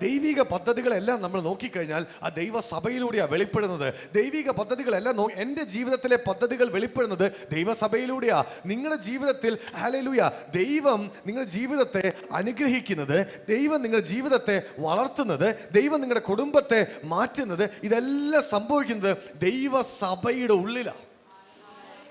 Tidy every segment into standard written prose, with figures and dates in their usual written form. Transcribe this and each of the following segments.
ദൈവിക പദ്ധതികളെല്ലാം നമ്മൾ നോക്കിക്കഴിഞ്ഞാൽ ആ ദൈവസഭയിലൂടെയാണ് വെളിപ്പെടുന്നത്. ദൈവിക പദ്ധതികളെല്ലാം എൻ്റെ ജീവിതത്തിലെ പദ്ധതികൾ വെളിപ്പെടുന്നത് ദൈവസഭയിലൂടെയാ. നിങ്ങളുടെ ജീവിതത്തിൽ ഹല്ലേലൂയ ദൈവം നിങ്ങളുടെ ജീവിതത്തെ അനുഗ്രഹിക്കുന്നത്, ദൈവം നിങ്ങളുടെ ജീവിതത്തെ വളർത്തുന്നത്, ദൈവം നിങ്ങളുടെ കുടുംബത്തെ മാറ്റുന്നത്, ഇതെല്ലാം സംഭവിക്കുന്നത് ദൈവസഭയുടെ ഉള്ളിലാണ്.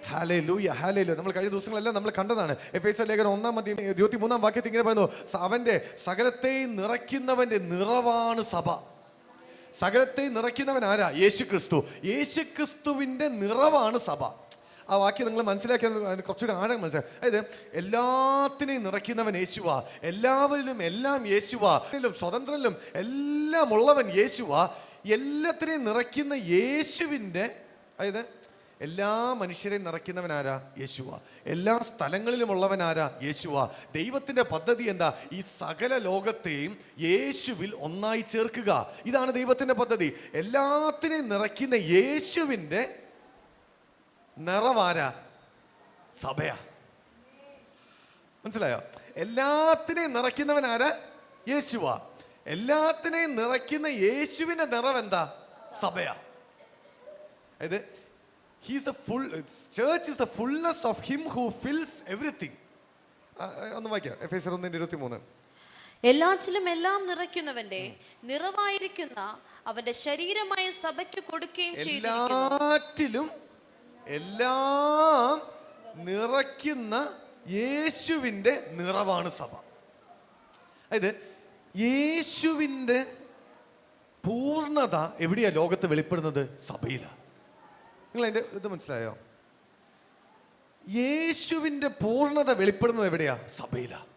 Hallelujah hallelujah. നമ്മൾ കഴിഞ്ഞ ദിവസങ്ങളെല്ലാം നമ്മൾ കണ്ടതാണ്. എഫേസ്യർ ലേഖനം 1:23 വാക്യത്തിൽ ഇങ്ങനെ പറയുന്നു, അവന്റെ സകലത്തെയും നിറയ്ക്കുന്നവന്റെ നിറവാണ് സഭ. സകലത്തെയും നിറയ്ക്കുന്നവൻ ആരാ? യേശുക്രിസ്തു. യേശുക്രിസ്തുവിന്റെ നിറവാണ് സഭ. ആ വാക്യം നിങ്ങൾ മനസ്സിലാക്കിയത് കുറച്ചുകൂടി ആഴം മനസ്സിലാക്കി. അതായത് എല്ലാത്തിനെയും നിറയ്ക്കുന്നവൻ യേശുവാ, എല്ലാവരിലും എല്ലാം യേശുവാ, സ്വതന്ത്രനിലും എല്ലാം ഉള്ളവൻ യേശുവാ. എല്ലാത്തിനെയും നിറയ്ക്കുന്ന യേശുവിൻ്റെ, അതായത് എല്ലാ മനുഷ്യരെയും നിറയ്ക്കുന്നവനാരാ? യേശുവാ. എല്ലാ സ്ഥലങ്ങളിലുമുള്ളവനാരാ? യേശുവാ. ദൈവത്തിൻ്റെ പദ്ധതി എന്താ? ഈ സകല ലോകത്തെയും യേശുവിൽ ഒന്നായി ചേർക്കുക. ഇതാണ് ദൈവത്തിൻ്റെ പദ്ധതി. എല്ലാത്തിനെയും നിറയ്ക്കുന്ന യേശുവിൻ്റെ നിറവാരാ? സഭയാ. മനസ്സിലായോ? എല്ലാത്തിനെയും നിറയ്ക്കുന്നവനാരാ? യേശുവാ. എല്ലാത്തിനെയും നിറയ്ക്കുന്ന യേശുവിൻ്റെ നിറവ് എന്താ? സഭയാ. അതായത് church is the fullness of him who fills everything. ഒന്ന് വായിക്കാം, എഫേസ്യർ 1:23. എല്ലാറ്റിലും എല്ലാം നിറയ്ക്കുന്നവന്റെ നിറവായിരിക്കുന്ന അവന്റെ ശരീരമായ സഭയ്ക്ക് കൊടുക്കുകയും ചെയ്തിരിക്കുന്നു. എല്ലാറ്റിലും എല്ലാം നിറയ്ക്കുന്ന യേശുവിൻ്റെ നിറവാണ് സഭ. അതായത് യേശുവിൻ്റെ പൂർണ്ണത എവിടെയാ ലോകത്ത് വെളിപ്പെടുന്നത്? സഭയിലാണ്. നിങ്ങൾ അതിൻ്റെ ഇത് മനസ്സിലായോ? യേശുവിൻ്റെ പൂർണ്ണത വെളിപ്പെടുന്നത് എവിടെയാ? സഭയിലാണ്.